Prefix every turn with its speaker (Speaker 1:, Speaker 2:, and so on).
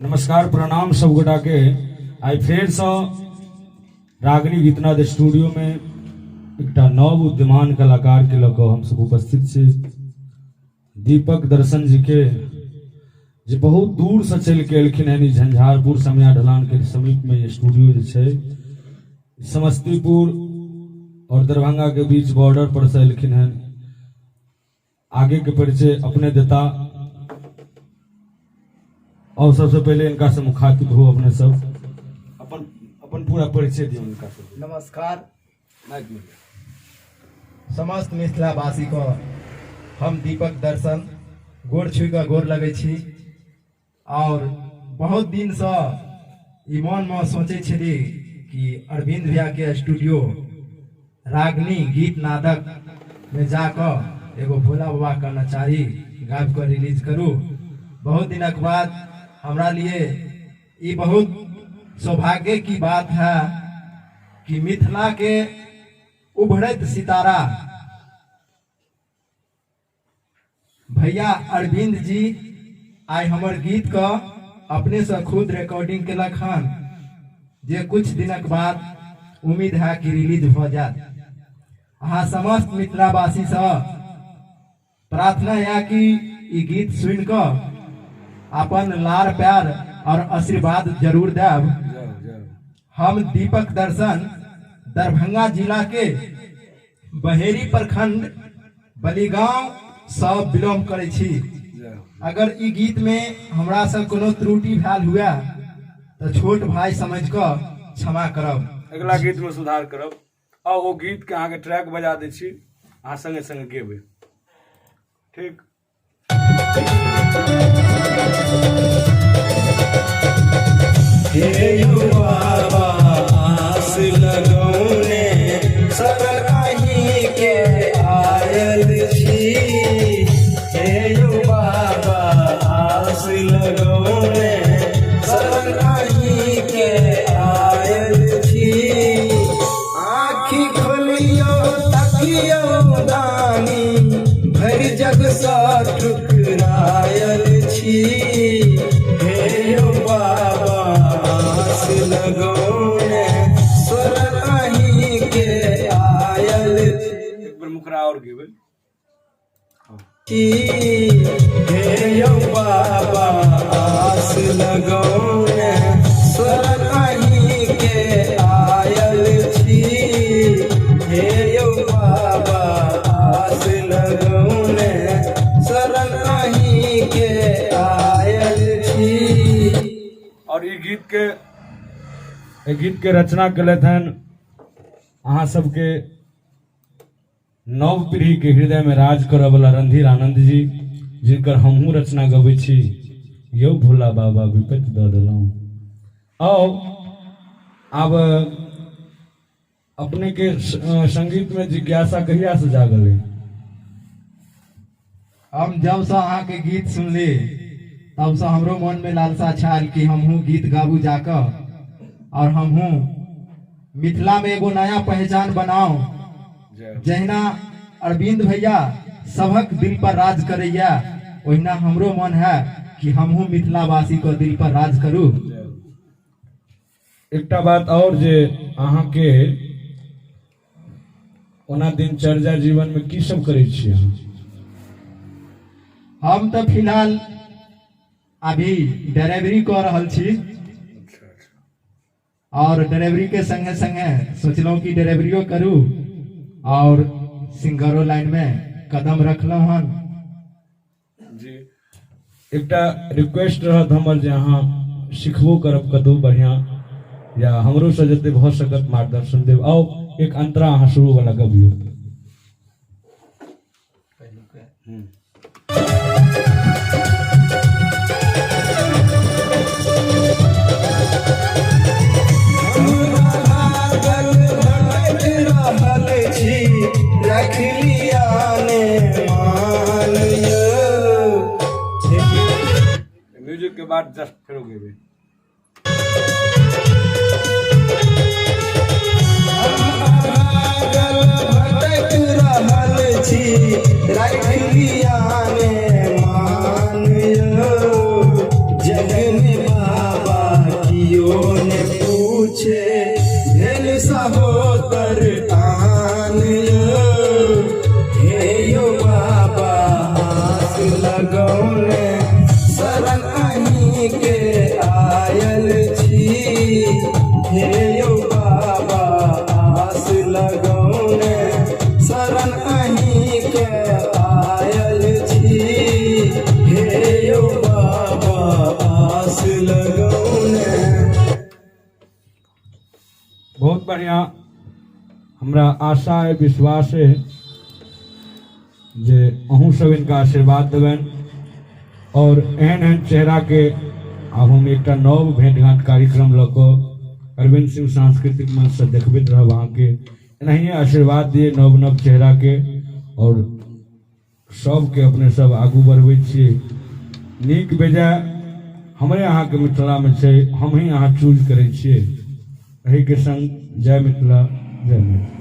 Speaker 1: नमस्कार प्रणाम सब गोटा के। आई फेर से रागनी गीतनाद स्टूडियो में एक नव उद्यमान कलाकार के लग हम सब उपस्थित छी। दीपक दर्शन जी के जे बहुत दूर से चल के एलखिन यानी झंझारपुर समया ढलान के समीप में ये स्टूडियो जे समस्तीपुर और दरभंगा के बीच बॉर्डर पर से एलखिन हैं। आगे के परिचय अपने देता और सबसे पहले इनका से मुखातिब हो अपने सब अपन पूरा परिचय दियो इनका से।
Speaker 2: नमस्कार समस्त मिथिलावासी को हम दीपक दर्शन गोर छुई का गोर लगे छी और बहुत दिन से ई मन में सोचे छली कि अरविंद भैया के स्टूडियो रागनी गीत नादक में जाकर एगो भोला बाबा का नचारी गायब कर रिलीज करूँ। बहुत दिन के बाद हमारा लिए ये बहुत सौभाग्य की बात है कि मिथिला के उभरत सितारा भैया अरविंद जी आई हमर गीत का अपने से खुद रिकॉर्डिंग केलक हन, जे कुछ दिनक बाद उम्मीद है कि रिलीज हो जाए। अहाँ समस्त मिथिलावासी से प्रार्थना है कि ई गीत सुन कर अपन लार प्यार और आशीर्वाद जरूर देव। हम दीपक दर्शन दरभंगा जिला के बहेरी प्रखंड बलिगांव से बिलोंग करे छी। अगर ई गीत में हमरा से कोनो त्रुटि भेल हुआ तो छोट भाई समझ कर क्षमा करब।
Speaker 1: अगला गीत में सुधार करब और वो गीत के अहाँ के ट्रैक बजा दै छी, अहाँ संगे संगे गेबे। ठीक
Speaker 2: हे बाबा आस लगौने सरकाही के आयल छी। हे बाबा आस लगौने सरकाही के आयल छी। आँखि खोलियो तकियो दानी भर जग सा ठुकरायल छी। हे बाबा आस लगौने सरकाही के आयल
Speaker 1: एक बार मुकरा और गेबे।
Speaker 2: हे बाबा आस लगौने सरकाही के आयल छी। हे बाबा आस लगौने सरकाही के आयल छी।
Speaker 1: और ये गीत के रचना कलत हन अहाँ सबके नव पीढ़ी के हृदय में राज करऽ वाला रणधीर आनंद जी, जिनकर हमहू रचना गबै छी। यौ भोला बाबा विपत्ति दऽ देलहुँ। और अब अपने के संगीत में जिज्ञासा कहिया से जागल है?
Speaker 2: हम जब से अहाँ के गीत सुनली तब से हमरो मन में लालसा छाल कि हमहू गीत गाबू जाकर और हमहू मिथिला में एगो नया पहचान बनाओ। जहिना अरविंद भैया सबक दिल पर राज करैया, ओहिना हमरो मन है कि हमहू मिथिलावासी को दिल पर राज करू।
Speaker 1: एकटा बात और जे अहाँ के ओना दिनचर्या जीवन में की सब करै छी अहाँ?
Speaker 2: हम तो फिलहाल अभी ड्राइवरी कर रहल छी और ड्राइवरी के संगे संगे सोचलहुँ कि ड्राइवरियो करू और सिंगरो लाइन में कदम रखलहुँ हन।
Speaker 1: जी एकटा रिक्वेस्ट रहत हमर जे अहाँ सिखबो करब कतहु बढ़िया या हमरो से जते भऽ सकत मार्गदर्शन देब। आओ एक अंतरा अहाँ शुरू वाला गबियो। म्यूजिक के बाद जस्ट फिर गेबे।
Speaker 2: रखलिया ने मान जग में
Speaker 1: हमरा आशा है विश्वास है जे अहूँ सब इनका आशीर्वाद देवें और एहन एहन चेहरा के आब हम एक नव भेंट घाट कार्यक्रम लऽ कऽ अरविंद सिंह सांस्कृतिक मंच से देखबैत रहब अहाँके एनाहिए आशीर्वाद दिए नव नव चेहरा के और सबके अपने सब आगू बढ़बै छियै नीक बेजाय हमरे अहाँके मिथिला में छै हम ही अहाँ चूज करै छियै एहि के संग जय मिथिला जय मिथिला।